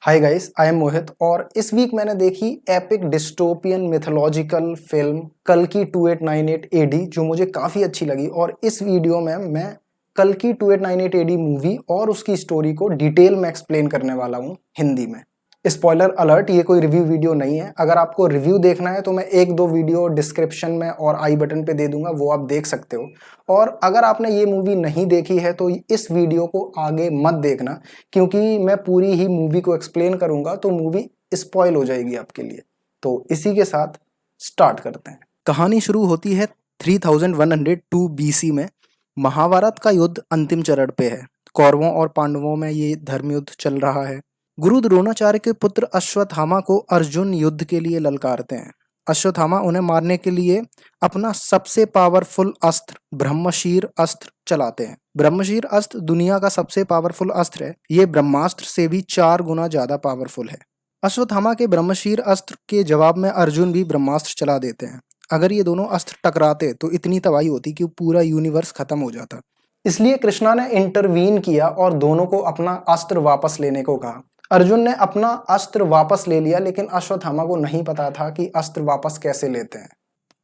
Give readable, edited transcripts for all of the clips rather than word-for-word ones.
Hi guys, I am मोहित और इस week मैंने देखी एपिक डिस्टोपियन मिथोलॉजिकल फिल्म कल्कि 2898 एडी जो मुझे काफ़ी अच्छी लगी। और इस वीडियो में मैं कल्कि 2898 एडी मूवी और उसकी स्टोरी को डिटेल में एक्सप्लेन करने वाला हूँ हिंदी में। स्पॉइलर अलर्ट, ये कोई रिव्यू वीडियो नहीं है। अगर आपको रिव्यू देखना है तो मैं एक दो वीडियो डिस्क्रिप्शन में और आई बटन पे दे दूंगा, वो आप देख सकते हो। और अगर आपने ये मूवी नहीं देखी है तो इस वीडियो को आगे मत देखना, क्योंकि मैं पूरी ही मूवी को एक्सप्लेन करूंगा तो मूवी स्पॉइल हो जाएगी आपके लिए। तो इसी के साथ स्टार्ट करते हैं। कहानी शुरू होती है 3102 बीसी में। महाभारत का युद्ध अंतिम चरण पे है। कौरवों और पांडवों में ये धर्म युद्ध चल रहा है। गुरु द्रोणाचार्य के पुत्र अश्वत्थामा को अर्जुन युद्ध के लिए ललकारते हैं। अश्वत्थामा उन्हें मारने के लिए अपना सबसे पावरफुल अस्त्र ब्रह्मशीर अस्त्र चलाते हैं। ब्रह्मशीर अस्त्र दुनिया का सबसे पावरफुल अस्त्र है। ये ब्रह्मास्त्र से भी 4 गुना ज्यादा पावरफुल है। अश्वत्थामा के ब्रह्मशीर अस्त्र के जवाब में अर्जुन भी ब्रह्मास्त्र चला देते हैं। अगर ये दोनों अस्त्र टकराते तो इतनी तबाही होती कि पूरा यूनिवर्स खत्म हो जाता। इसलिए कृष्णा ने इंटरवीन किया और दोनों को अपना अस्त्र वापस लेने को कहा। अर्जुन ने अपना अस्त्र वापस ले लिया, लेकिन अश्वत्थामा को नहीं पता था कि अस्त्र वापस कैसे लेते हैं।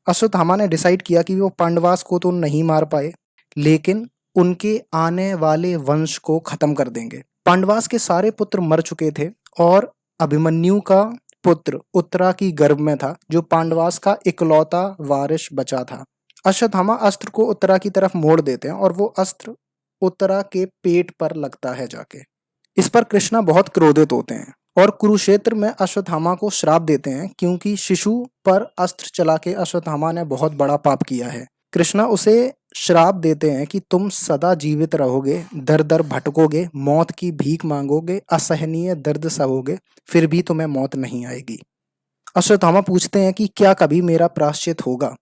अश्वत्थामा ने डिसाइड किया कि वो पांडवास को तो नहीं मार पाए, लेकिन उनके आने वाले वंश को खत्म कर देंगे। पांडवास के सारे पुत्र मर चुके थे और अभिमन्यु का पुत्र उत्तरा की गर्भ में था, जो पांडवास का इकलौता वारिस बचा था। अश्वत्थामा अस्त्र को उत्तरा की तरफ मोड़ देते हैं और वो अस्त्र उत्तरा के पेट पर लगता है जाके। इस पर कृष्णा बहुत क्रोधित होते हैं और कुरुक्षेत्र में अश्वत्थामा को श्राप देते हैं, क्योंकि शिशु पर अस्त्र चला के अश्वत्थामा ने बहुत बड़ा पाप किया है। कृष्णा उसे श्राप देते हैं कि तुम सदा जीवित रहोगे, दर दर भटकोगे, मौत की भीख मांगोगे, असहनीय दर्द सहोगे, फिर भी तुम्हें मौत नहीं आएगी। अश्वत्थामा पूछते हैं कि क्या कभी मेरा प्रायश्चित होगा।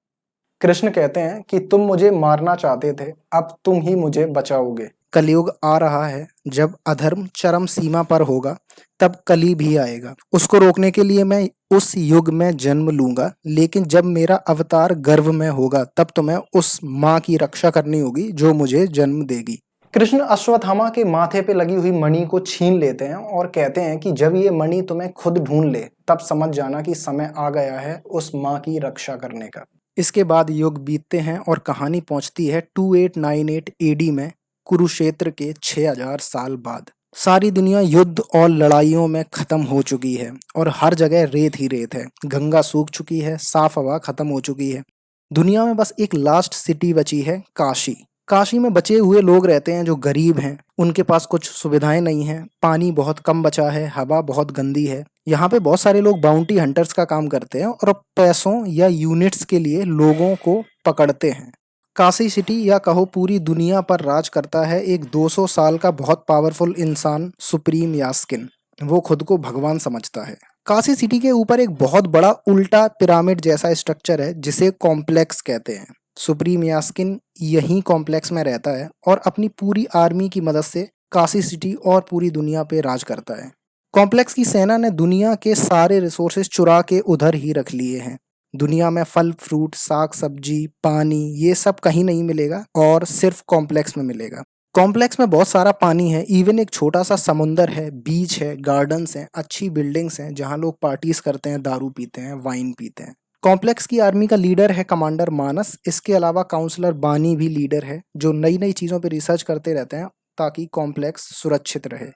कृष्ण कहते हैं कि तुम मुझे मारना चाहते थे, अब तुम ही मुझे बचाओगे। कलयुग आ रहा है, जब अधर्म चरम सीमा पर होगा तब कली भी आएगा। उसको रोकने के लिए मैं उस युग में जन्म लूंगा, लेकिन जब मेरा अवतार गर्भ में होगा तब तुम्हें उस माँ की रक्षा करनी होगी जो मुझे जन्म देगी। कृष्ण अश्वत्थामा के माथे पे लगी हुई मणि को छीन लेते हैं और कहते हैं कि जब ये मणि तुम्हें खुद ढूंढ ले तब समझ जाना कि समय आ गया है उस माँ की रक्षा करने का। इसके बाद युग बीतते हैं और कहानी पहुंचती है 2898 एडी में, कुरुक्षेत्र के 6000 साल बाद। सारी दुनिया युद्ध और लड़ाइयों में खत्म हो चुकी है और हर जगह रेत ही रेत है। गंगा सूख चुकी है, साफ हवा खत्म हो चुकी है। दुनिया में बस एक लास्ट सिटी बची है, काशी। काशी में बचे हुए लोग रहते हैं जो गरीब हैं। उनके पास कुछ सुविधाएं नहीं हैं, पानी बहुत कम बचा है, हवा बहुत गंदी है। यहाँ पे बहुत सारे लोग बाउंटी हंटर्स का काम करते हैं और पैसों या यूनिट्स के लिए लोगों को पकड़ते हैं। काशी सिटी या कहो पूरी दुनिया पर राज करता है एक 200 साल का बहुत पावरफुल इंसान, सुप्रीम यास्किन। वो खुद को भगवान समझता है। काशी सिटी के ऊपर एक बहुत बड़ा उल्टा पिरामिड जैसा स्ट्रक्चर है जिसे कॉम्प्लेक्स कहते हैं। सुप्रीम यास्किन यहीं कॉम्प्लेक्स में रहता है और अपनी पूरी आर्मी की मदद से काशी सिटी और पूरी दुनिया पे राज करता है। कॉम्प्लेक्स की सेना ने दुनिया के सारे रिसोर्सेज चुरा के उधर ही रख लिए हैं। दुनिया में फल फ्रूट, साग सब्जी, पानी, ये सब कहीं नहीं मिलेगा और सिर्फ कॉम्प्लेक्स में मिलेगा। कॉम्प्लेक्स में बहुत सारा पानी है, इवन एक छोटा सा समुंदर है, बीच है, गार्डन्स हैं, अच्छी बिल्डिंग्स हैं जहाँ लोग पार्टीज करते हैं, दारू पीते हैं, वाइन पीते हैं। कॉम्प्लेक्स की आर्मी का लीडर है कमांडर मानस। इसके अलावा काउंसलर बानी भी लीडर है, जो नई नई चीज़ों पर रिसर्च करते रहते हैं ताकि कॉम्प्लेक्स सुरक्षित रहे।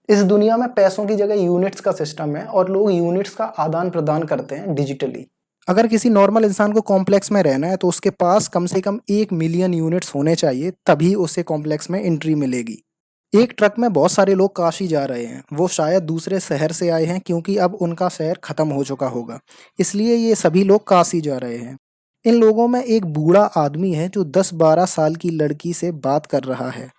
इस दुनिया में पैसों की जगह यूनिट्स का सिस्टम है और लोग यूनिट्स का आदान प्रदान करते हैं डिजिटली। अगर किसी नॉर्मल इंसान को कॉम्प्लेक्स में रहना है तो उसके पास कम से कम 1 मिलियन यूनिट्स होने चाहिए, तभी उसे कॉम्प्लेक्स में एंट्री मिलेगी। एक ट्रक में बहुत सारे लोग काशी जा रहे हैं। वो शायद दूसरे शहर से आए हैं, क्योंकि अब उनका शहर खत्म हो चुका होगा, इसलिए ये सभी लोग काशी जा रहे हैं। इन लोगों में एक बूढ़ा आदमी है जो 10-12 साल की लड़की से बात कर रहा है।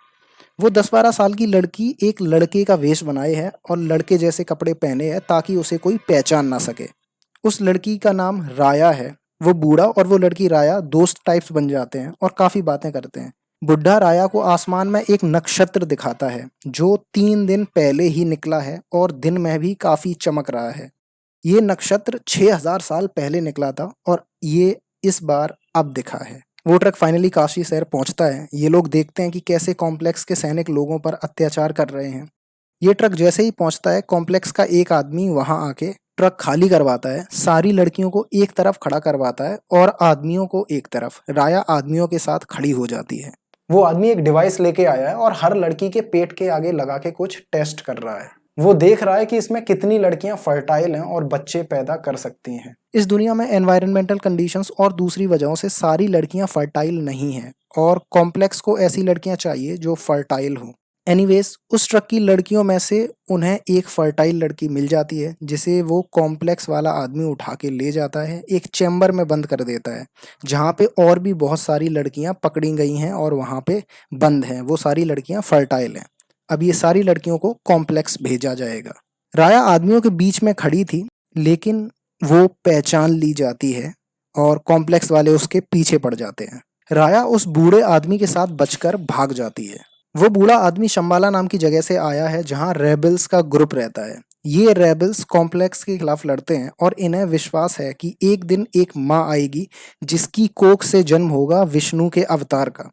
वो 10-12 साल की लड़की एक लड़के का वेश बनाए है और लड़के जैसे कपड़े पहने हैं ताकि उसे कोई पहचान ना सके। उस लड़की का नाम राया है। वो बूढ़ा और वो लड़की राया दोस्त टाइप्स बन जाते हैं और काफी बातें करते हैं। बुढ़ा राया को आसमान में एक नक्षत्र दिखाता है जो 3 दिन पहले ही निकला है और दिन में भी काफी चमक रहा है। ये नक्षत्र 6000 साल पहले निकला था और ये इस बार अब दिखा है। वो ट्रक फाइनली काशी शहर पहुंचता है। ये लोग देखते हैं कि कैसे कॉम्प्लेक्स के सैनिक लोगों पर अत्याचार कर रहे हैं। ये ट्रक जैसे ही पहुंचता है, कॉम्प्लेक्स का एक आदमी वहां आके ट्रक खाली करवाता है, सारी लड़कियों को एक तरफ खड़ा करवाता है और आदमियों को एक तरफ। राया आदमियों के साथ खड़ी हो जाती है। वो आदमी एक डिवाइस लेके आया है और हर लड़की के पेट के आगे लगा के कुछ टेस्ट कर रहा है। वो देख रहा है कि इसमें कितनी लड़कियां फर्टाइल हैं और बच्चे पैदा कर सकती हैं। इस दुनिया में एनवायरमेंटल कंडीशंस और दूसरी वजहों से सारी लड़कियां फर्टाइल नहीं हैं और कॉम्प्लेक्स को ऐसी लड़कियां चाहिए जो फर्टाइल हो। एनीवेज, उस ट्रक की लड़कियों में से उन्हें एक फर्टाइल लड़की मिल जाती है, जिसे वो कॉम्प्लेक्स वाला आदमी उठा के ले जाता है, एक चैम्बर में बंद कर देता है, जहाँ पे और भी बहुत सारी लड़कियां पकड़ी गई हैं और वहाँ पे बंद हैं। वो सारी लड़कियां फर्टाइल हैं। अब ये सारी लड़कियों को कॉम्प्लेक्स भेजा जाएगा। राया आदमियों के बीच में खड़ी थी, लेकिन वो पहचान ली जाती है और कॉम्प्लेक्स वाले उसके पीछे पड़ जाते हैं। राया उस बूढ़े आदमी के साथ बचकर भाग जाती है। वो बूढ़ा आदमी शंबाला नाम की जगह से आया है, जहां रेबल्स का ग्रुप रहता है। ये रेबल्स कॉम्प्लेक्स के खिलाफ लड़ते हैं और इन्हें विश्वास है कि एक दिन एक माँ आएगी जिसकी कोख से जन्म होगा विष्णु के अवतार का,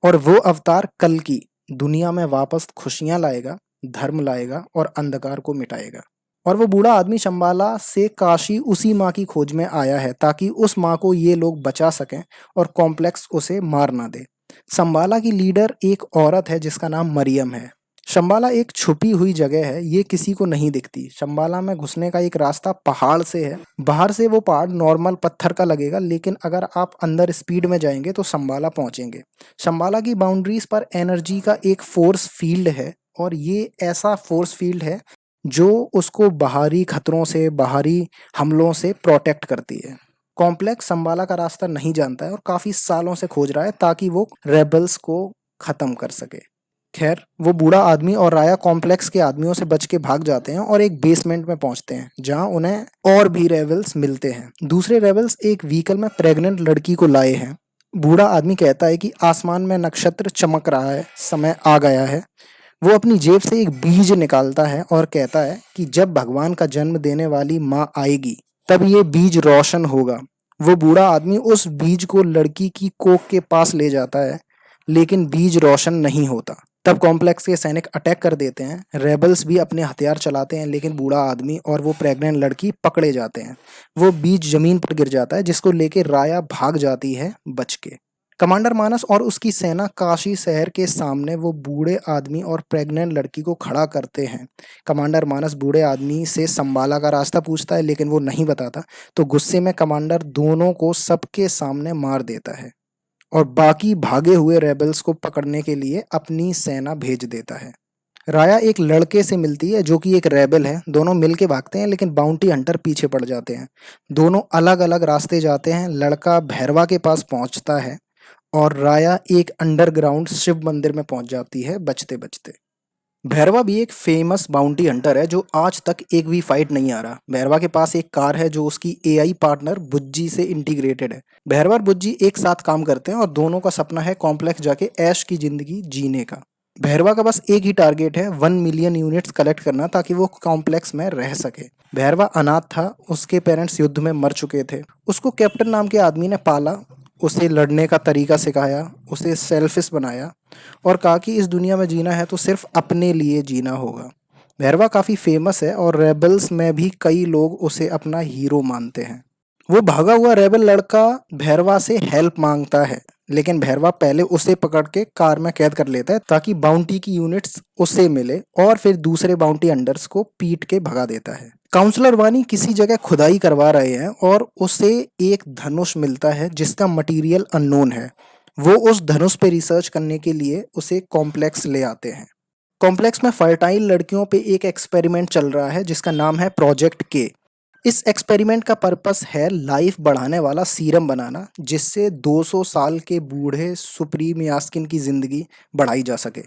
और वो अवतार कल्कि दुनिया में वापस खुशियां लाएगा, धर्म लाएगा और अंधकार को मिटाएगा। और वो बूढ़ा आदमी शंबाला से काशी उसी माँ की खोज में आया है, ताकि उस माँ को ये लोग बचा सकें और कॉम्प्लेक्स उसे मार ना दे। शंबाला की लीडर एक औरत है जिसका नाम मरियम है। शंबाला एक छुपी हुई जगह है, ये किसी को नहीं दिखती। शंबाला में घुसने का एक रास्ता पहाड़ से है। बाहर से वो पहाड़ नॉर्मल पत्थर का लगेगा, लेकिन अगर आप अंदर स्पीड में जाएंगे तो शंबाला पहुंचेंगे। शंबाला की बाउंड्रीज पर एनर्जी का एक फोर्स फील्ड है, और ये ऐसा फोर्स फील्ड है जो उसको बाहरी खतरों से, बाहरी हमलों से प्रोटेक्ट करती है। कॉम्प्लेक्स शंबाला का रास्ता नहीं जानता है और काफी सालों से खोज रहा है ताकि वो रेबल्स को खत्म कर सके। खैर, वो बूढ़ा आदमी और राया कॉम्प्लेक्स के आदमियों से बच के भाग जाते हैं और एक बेसमेंट में पहुंचते हैं, जहां उन्हें और भी रेबल्स मिलते हैं। दूसरे रेबल्स एक व्हीकल में प्रेग्नेंट लड़की को लाए हैं। बूढ़ा आदमी कहता है कि आसमान में नक्षत्र चमक रहा है, समय आ गया है। वो अपनी जेब से एक बीज निकालता है और कहता है कि जब भगवान का जन्म देने वाली माँ आएगी तब ये बीज रोशन होगा। वो बूढ़ा आदमी उस बीज को लड़की की कोख के पास ले जाता है, लेकिन बीज रोशन नहीं होता। तब कॉम्प्लेक्स के सैनिक अटैक कर देते हैं। रेबल्स भी अपने हथियार चलाते हैं, लेकिन बूढ़ा आदमी और वो प्रेग्नेंट लड़की पकड़े जाते हैं। वो बीज जमीन पर गिर जाता है, जिसको लेके राया भाग जाती है बच के। कमांडर मानस और उसकी सेना काशी शहर के सामने वो बूढ़े आदमी और प्रेग्नेंट लड़की को खड़ा करते हैं। कमांडर मानस बूढ़े आदमी से संबाला का रास्ता पूछता है, लेकिन वो नहीं बताता। तो गुस्से में कमांडर दोनों को सबके सामने मार देता है और बाकी भागे हुए रेबल्स को पकड़ने के लिए अपनी सेना भेज देता है। राया एक लड़के से मिलती है जो कि एक रेबल है। दोनों मिलके भागते हैं, लेकिन बाउंटी हंटर पीछे पड़ जाते हैं। दोनों अलग अलग रास्ते जाते हैं। लड़का भैरवा के पास पहुंचता है और राया एक अंडरग्राउंड शिव मंदिर में पहुंच जाती है बचते बचते। भैरवा भी एक फेमस बाउंटी हंटर है जो आज तक एक भी फाइट नहीं आ रहा। भैरवा के पास एक कार है जो उसकी एआई पार्टनर बुज्जी से इंटीग्रेटेड है। भैरवा और बुज्जी एक साथ काम करते हैं और दोनों का सपना है कॉम्प्लेक्स जाके ऐश की जिंदगी जीने का। भैरवा का बस एक ही टारगेट है, 1 मिलियन यूनिट्स कलेक्ट करना, ताकि वो कॉम्प्लेक्स में रह सके। भैरवा अनाथ था, उसके पेरेंट्स युद्ध में मर चुके थे। उसको कैप्टन नाम के आदमी ने पाला, उसे लड़ने का तरीका सिखाया, उसे सेल्फिश बनाया और कहा कि इस दुनिया में जीना है तो सिर्फ अपने लिए जीना होगा। भैरवा काफ़ी फेमस है और रेबल्स में भी कई लोग उसे अपना हीरो मानते हैं। वो भागा हुआ रेबल लड़का भैरवा से हेल्प मांगता है, लेकिन भैरवा पहले उसे पकड़ के कार में कैद कर लेता है ताकि बाउंटी की यूनिट्स उसे मिले, और फिर दूसरे बाउंटी हंटर्स को पीट के भगा देता है। काउंसलर वानी किसी जगह खुदाई करवा रहे हैं और उसे एक धनुष मिलता है जिसका मटेरियल अननोन है। वो उस धनुष पे रिसर्च करने के लिए उसे कॉम्प्लेक्स ले आते हैं। कॉम्प्लेक्स में फर्टाइल लड़कियों पे एक एक्सपेरिमेंट चल रहा है जिसका नाम है प्रोजेक्ट के। इस एक्सपेरिमेंट का पर्पस है लाइफ बढ़ाने वाला सीरम बनाना, जिससे 200 साल के बूढ़े सुप्रीम यास्किन की जिंदगी बढ़ाई जा सके।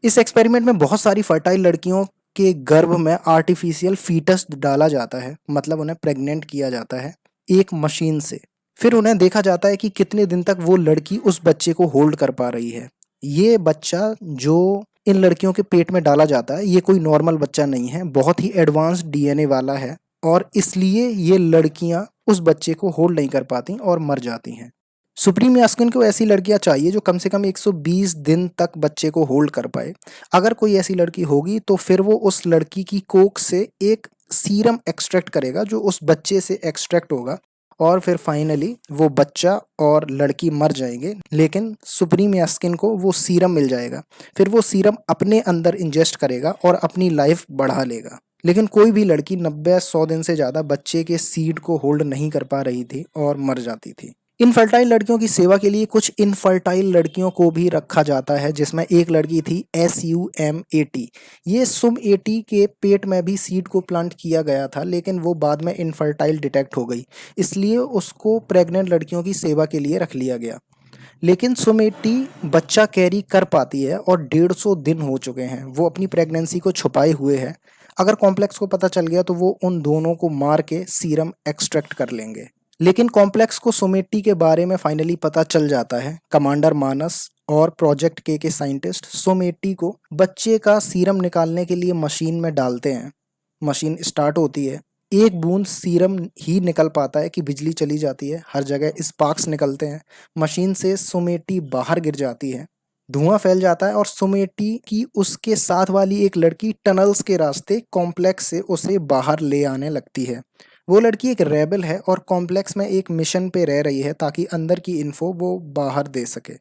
इस एक्सपेरिमेंट में बहुत सारी फर्टाइल लड़कियों के गर्भ में आर्टिफिशियल फीटस डाला जाता है, मतलब उन्हें प्रेग्नेंट किया जाता है एक मशीन से। फिर उन्हें देखा जाता है कि कितने दिन तक वो लड़की उस बच्चे को होल्ड कर पा रही है। ये बच्चा जो इन लड़कियों के पेट में डाला जाता है, ये कोई नॉर्मल बच्चा नहीं है, बहुत ही एडवांस डीएनए वाला है, और इसलिए ये लड़कियां उस बच्चे को होल्ड नहीं कर पाती और मर जाती हैं। सुप्रीम यास्किन को ऐसी लड़कियां चाहिए जो कम से कम 120 दिन तक बच्चे को होल्ड कर पाए। अगर कोई ऐसी लड़की होगी तो फिर वो उस लड़की की कोख से एक सीरम एक्सट्रैक्ट करेगा जो उस बच्चे से एक्सट्रैक्ट होगा, और फिर फाइनली वो बच्चा और लड़की मर जाएंगे, लेकिन सुप्रीम यास्किन को वो सीरम मिल जाएगा। फिर वो सीरम अपने अंदर इंजेस्ट करेगा और अपनी लाइफ बढ़ा लेगा। लेकिन कोई भी लड़की 90-100 दिन से ज़्यादा बच्चे के सीड को होल्ड नहीं कर पा रही थी और मर जाती थी। इनफर्टाइल लड़कियों की सेवा के लिए कुछ इनफर्टाइल लड़कियों को भी रखा जाता है, जिसमें एक लड़की थी SUM-80। ये SUM-80 के पेट में भी सीड को प्लांट किया गया था, लेकिन वो बाद में इनफर्टाइल डिटेक्ट हो गई, इसलिए उसको प्रेग्नेंट लड़कियों की सेवा के लिए रख लिया गया। लेकिन SUM-80 बच्चा कैरी कर पाती है और 150 दिन हो चुके हैं वो अपनी प्रेगनेंसी को छुपाए हुए है। अगर कॉम्प्लेक्स को पता चल गया तो वो उन दोनों को मार के सीरम एक्सट्रैक्ट कर लेंगे। लेकिन कॉम्प्लेक्स को SUM-80 के बारे में फाइनली पता चल जाता है। कमांडर मानस और प्रोजेक्ट के साइंटिस्ट SUM-80 को बच्चे का सीरम निकालने के लिए मशीन में डालते हैं। मशीन स्टार्ट होती है, एक बूंद सीरम ही निकल पाता है कि बिजली चली जाती है, हर जगह स्पार्क्स निकलते हैं, मशीन से SUM-80 बाहर गिर जाती है, धुआं फैल जाता है और SUM-80 की उसके साथ वाली एक लड़की टनल्स के रास्ते कॉम्प्लेक्स से उसे बाहर ले आने लगती है। वो लड़की एक रेबल है और कॉम्प्लेक्स में एक मिशन पे रह रही है ताकि अंदर की इन्फो वो बाहर दे सके।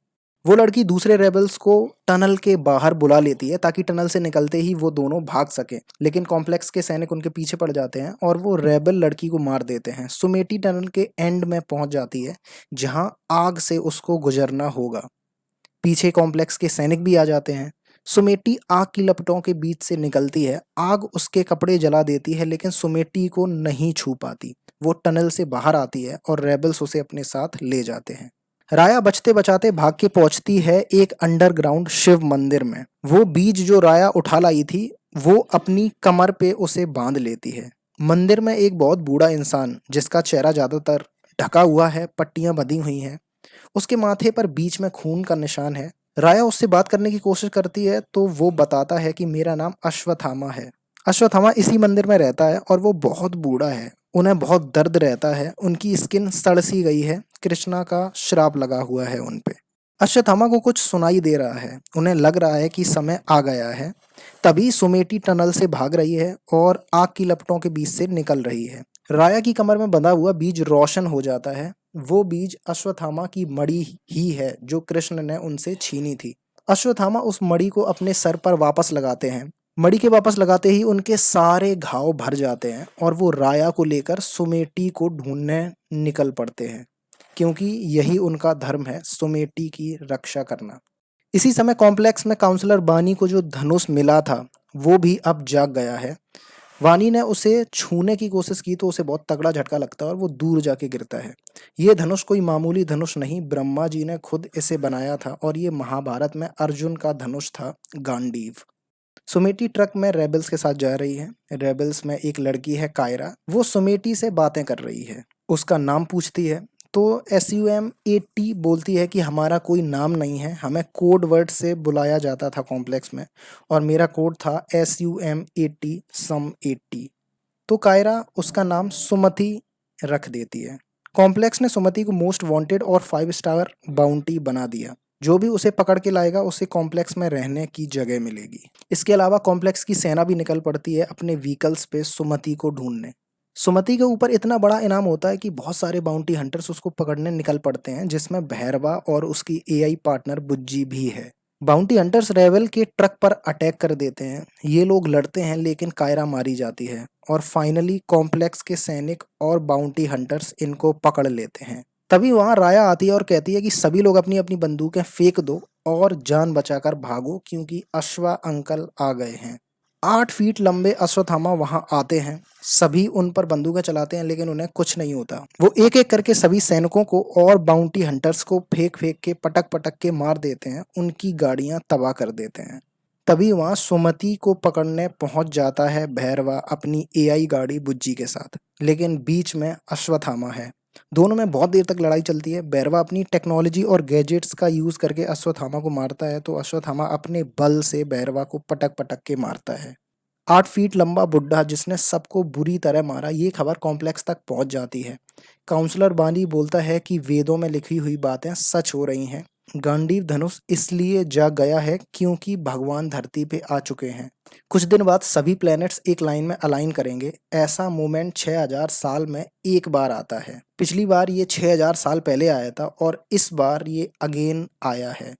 वो लड़की दूसरे रेबल्स को टनल के बाहर बुला लेती है ताकि टनल से निकलते ही वो दोनों भाग सके, लेकिन कॉम्प्लेक्स के सैनिक उनके पीछे पड़ जाते हैं और वो रेबल लड़की को मार देते हैं। SUM-80 टनल के एंड में पहुंच जाती है जहां आग से उसको गुजरना होगा। पीछे कॉम्प्लेक्स के सैनिक भी आ जाते हैं। SUM-80 आग की लपटों के बीच से निकलती है, आग उसके कपड़े जला देती है, लेकिन SUM-80 को नहीं छू पाती। वो टनल से बाहर आती है और रेबल्स उसे अपने साथ ले जाते हैं। राया बचते बचाते भाग के पहुंचती है एक अंडरग्राउंड शिव मंदिर में। वो बीज जो राया उठा लाई थी वो अपनी कमर पे उसे बांध लेती है। मंदिर में एक बहुत बूढ़ा इंसान जिसका चेहरा ज्यादातर ढका हुआ है, पट्टियां बंधी हुई हैं, उसके माथे पर बीच में खून का निशान है। राया उससे बात करने की कोशिश करती है तो वो बताता है कि मेरा नाम अश्वत्थामा है। अश्वत्थामा इसी मंदिर में रहता है और वो बहुत बूढ़ा है, उन्हें बहुत दर्द रहता है, उनकी स्किन सड़ सी गई है, कृष्णा का श्राप लगा हुआ है उन पे। अश्वत्थामा को कुछ सुनाई दे रहा है, उन्हें लग रहा है कि समय आ गया है। तभी SUM-80 टनल से भाग रही है और आग की लपटों के बीच से निकल रही है। राया की कमर में बंधा हुआ बीज रोशन हो जाता है। वो बीज अश्वत्थामा की मणि ही है जो कृष्ण ने उनसे छीनी थी। अश्वत्थामा उस मणि को अपने सर पर वापस लगाते हैं। मणि के वापस लगाते ही उनके सारे घाव भर जाते हैं और वो राया को लेकर SUM-80 को ढूंढने निकल पड़ते हैं, क्योंकि यही उनका धर्म है, SUM-80 की रक्षा करना। इसी समय कॉम्प्लेक्स में काउंसलर बानी को जो धनुष मिला था वो भी अब जाग गया है। वानी ने उसे छूने की कोशिश की तो उसे बहुत तगड़ा झटका लगता है और वो दूर जाके गिरता है। ये धनुष कोई मामूली धनुष नहीं, ब्रह्मा जी ने खुद इसे बनाया था और ये महाभारत में अर्जुन का धनुष था, गांडीव। SUM-80 ट्रक में रेबल्स के साथ जा रही है। रेबल्स में एक लड़की है कायरा, वो SUM-80 से बातें कर रही है, उसका नाम पूछती है तो SUM-80 बोलती है कि हमारा कोई नाम नहीं है, हमें कोड वर्ड से बुलाया जाता था कॉम्प्लेक्स में और मेरा कोड था SUM-80 SUM-80। तो कायरा उसका नाम सुमति रख देती है। कॉम्प्लेक्स ने सुमति को मोस्ट वांटेड और 5 स्टार बाउंटी बना दिया। जो भी उसे पकड़ के लाएगा उसे कॉम्प्लेक्स में रहने की जगह मिलेगी। इसके अलावा कॉम्प्लेक्स की सेना भी निकल पड़ती है अपने व्हीकल्स पे सुमति को ढूंढने। सुमति के ऊपर इतना बड़ा इनाम होता है कि बहुत सारे बाउंटी हंटर्स उसको पकड़ने निकल पड़ते हैं, जिसमें भैरवा और उसकी AI पार्टनर बुज्जी भी है। बाउंटी हंटर्स रेवल के ट्रक पर अटैक कर देते हैं। ये लोग लड़ते हैं लेकिन कायरा मारी जाती है और फाइनली कॉम्प्लेक्स के सैनिक और बाउंटी हंटर्स इनको पकड़ लेते हैं। तभी वहां राया आती है और कहती है कि सभी लोग अपनी अपनी बंदूकें फेंक दो और जान बचाकर भागो क्योंकि अश्वा अंकल आ गए हैं। 8 फीट लंबे अश्वत्थामा वहां आते हैं, सभी उन पर बंदूकें चलाते हैं लेकिन उन्हें कुछ नहीं होता। वो एक एक करके सभी सैनिकों को और बाउंटी हंटर्स को फेंक फेंक के पटक पटक के मार देते हैं, उनकी गाड़ियां तबाह कर देते हैं। तभी वहां सुमति को पकड़ने पहुंच जाता है भैरवा अपनी AI गाड़ी बुज्जी के साथ, लेकिन बीच में अश्वत्थामा है। दोनों में बहुत देर तक लड़ाई चलती है। भैरवा अपनी टेक्नोलॉजी और गैजेट्स का यूज करके अश्वत्थामा को मारता है तो अश्वत्थामा अपने बल से भैरवा को पटक पटक के मारता है। 8 फीट लंबा बुड्ढा जिसने सबको बुरी तरह मारा, ये खबर कॉम्प्लेक्स तक पहुंच जाती है। काउंसलर बानी बोलता है कि वेदों में लिखी हुई बातें सच हो रही हैं। गांडीव धनुष इसलिए जाग गया है क्योंकि भगवान धरती पे आ चुके हैं। कुछ दिन बाद सभी प्लैनेट्स एक लाइन में अलाइन करेंगे। ऐसा मोमेंट 6000 साल में एक बार आता है। पिछली बार ये 6000 साल पहले आया था और इस बार ये अगेन आया है।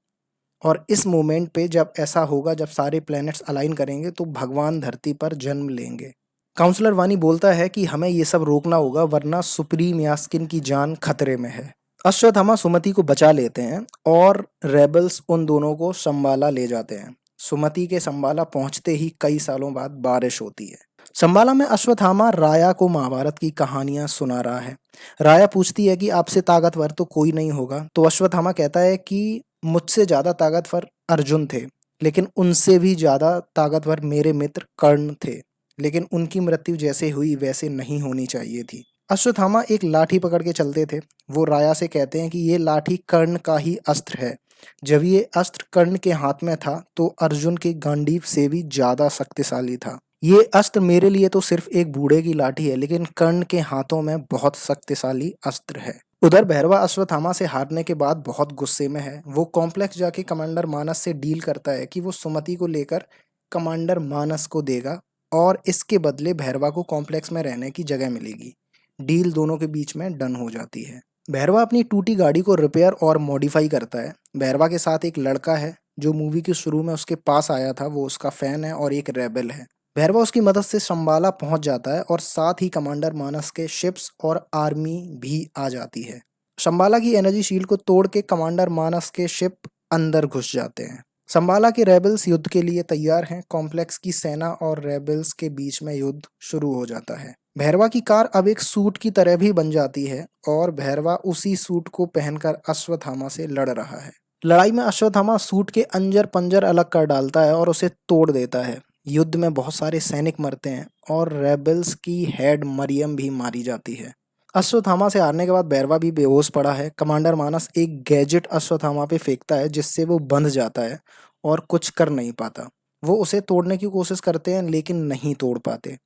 और इस मोमेंट पे जब ऐसा होगा, जब सारे प्लैनेट्स अलाइन करेंगे तो भगवान धरती पर जन्म लेंगे। काउंसलर वानी बोलता है कि हमें ये सब रोकना होगा वरना सुप्रीम यास्किन की जान खतरे में है। अश्वत्थामा सुमति को बचा लेते हैं और रेबल्स उन दोनों को संबाला ले जाते हैं। सुमति के संबाला पहुंचते ही कई सालों बाद बारिश होती है। संबाला में अश्वत्थामा राया को महाभारत की कहानियां सुना रहा है। राया पूछती है कि आपसे ताकतवर तो कोई नहीं होगा, तो अश्वत्थामा कहता है कि मुझसे ज्यादा ताकतवर अर्जुन थे, लेकिन उनसे भी ज्यादा ताकतवर मेरे मित्र कर्ण थे, लेकिन उनकी मृत्यु जैसे हुई वैसे नहीं होनी चाहिए थी। अश्वत्थामा एक लाठी पकड़ के चलते थे। वो राया से कहते हैं कि ये लाठी कर्ण का ही अस्त्र है। जब ये अस्त्र कर्ण के हाथ में था तो अर्जुन के गांडीव से भी ज्यादा शक्तिशाली था। ये अस्त्र मेरे लिए तो सिर्फ एक बूढ़े की लाठी है, लेकिन कर्ण के हाथों में बहुत शक्तिशाली अस्त्र है। उधर भैरवा अश्वत्थामा से हारने के बाद बहुत गुस्से में है। वो कॉम्प्लेक्स जाके कमांडर मानस से डील करता है कि वो सुमति को लेकर कमांडर मानस को देगा और इसके बदले भैरवा को कॉम्प्लेक्स में रहने की जगह मिलेगी। डील दोनों के बीच में डन हो जाती है। भैरवा अपनी टूटी गाड़ी को रिपेयर और मॉडिफाई करता है। भैरवा के साथ एक लड़का है जो मूवी के शुरू में उसके पास आया था, वो उसका फैन है और एक रेबल है। भैरवा उसकी मदद से शंबाला पहुंच जाता है और साथ ही कमांडर मानस के शिप्स और आर्मी भी आ जाती है। शंबाला की एनर्जी शील्ड को तोड़ के कमांडर मानस के शिप अंदर घुस जाते हैं। शंबाला के रेबल्स युद्ध के लिए तैयार हैं। कॉम्प्लेक्स की सेना और रेबल्स के बीच में युद्ध शुरू हो जाता है। भैरवा की कार अब एक सूट की तरह भी बन जाती है और भैरवा उसी सूट को पहनकर अश्वत्थामा से लड़ रहा है। लड़ाई में अश्वत्थामा सूट के अंजर पंजर अलग कर डालता है और उसे तोड़ देता है। युद्ध में बहुत सारे सैनिक मरते हैं और रेबल्स की हेड मरियम भी मारी जाती है। अश्वत्थामा से हारने के बाद भैरवा भी बेहोश पड़ा है। कमांडर मानस एक गैजेट अश्वत्थामा पे फेंकता है जिससे वो बंध जाता है और कुछ कर नहीं पाता। वो उसे तोड़ने की कोशिश करते हैं लेकिन नहीं तोड़ पाते।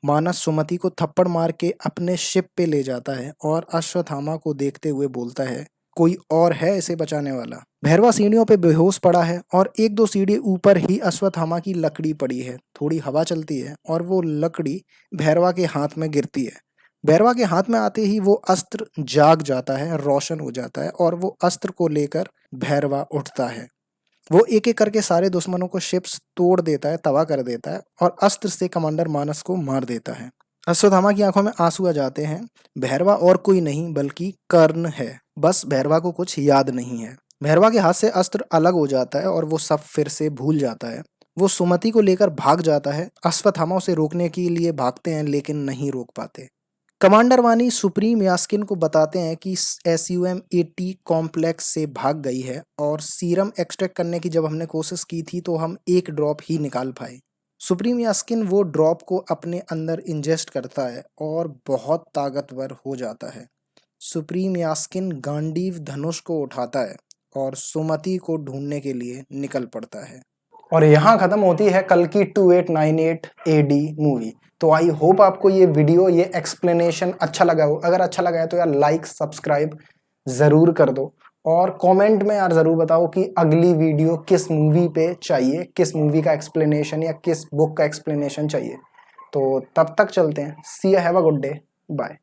मानस सुमति को थप्पड़ मार के अपने शिप पे ले जाता है और अश्वत्थामा को देखते हुए बोलता है, कोई और है इसे बचाने वाला। भैरवा सीढ़ियों पे बेहोश पड़ा है और एक दो सीढ़ी ऊपर ही अश्वत्थामा की लकड़ी पड़ी है। थोड़ी हवा चलती है और वो लकड़ी भैरवा के हाथ में गिरती है। भैरवा के हाथ में आते ही वो अस्त्र जाग जाता है, रोशन हो जाता है और वो अस्त्र को लेकर भैरवा उठता है। वो एक एक करके सारे दुश्मनों को शिप्स तोड़ देता है, तबाह कर देता है और अस्त्र से कमांडर मानस को मार देता है। अश्वत्थामा की आंखों में आंसू आ जाते हैं। भैरवा और कोई नहीं बल्कि कर्ण है, बस भैरवा को कुछ याद नहीं है। भैरवा के हाथ से अस्त्र अलग हो जाता है और वो सब फिर से भूल जाता है। वो सुमति को लेकर भाग जाता है। अश्वत्थामा उसे रोकने के लिए भागते हैं लेकिन नहीं रोक पाते। कमांडर वानी सुप्रीम यास्किन को बताते हैं कि SUM-80 कॉम्प्लेक्स से भाग गई है और सीरम एक्सट्रैक्ट करने की जब हमने कोशिश की थी तो हम एक ड्रॉप ही निकाल पाए। सुप्रीम यास्किन वो ड्रॉप को अपने अंदर इंजेस्ट करता है और बहुत ताकतवर हो जाता है। सुप्रीम यास्किन गांडीव धनुष को उठाता है और सुमति को ढूंढने के लिए निकल पड़ता है। और यहाँ खत्म होती है कल की 2898 AD मूवी। तो आई होप आपको ये वीडियो, ये एक्सप्लेनेशन अच्छा लगा हो। अगर अच्छा लगा है तो यार लाइक सब्सक्राइब ज़रूर कर दो और कमेंट में यार ज़रूर बताओ कि अगली वीडियो किस मूवी पे चाहिए, किस मूवी का एक्सप्लेनेशन या किस बुक का एक्सप्लेनेशन चाहिए। तो तब तक चलते हैं। See you, have a good day, bye.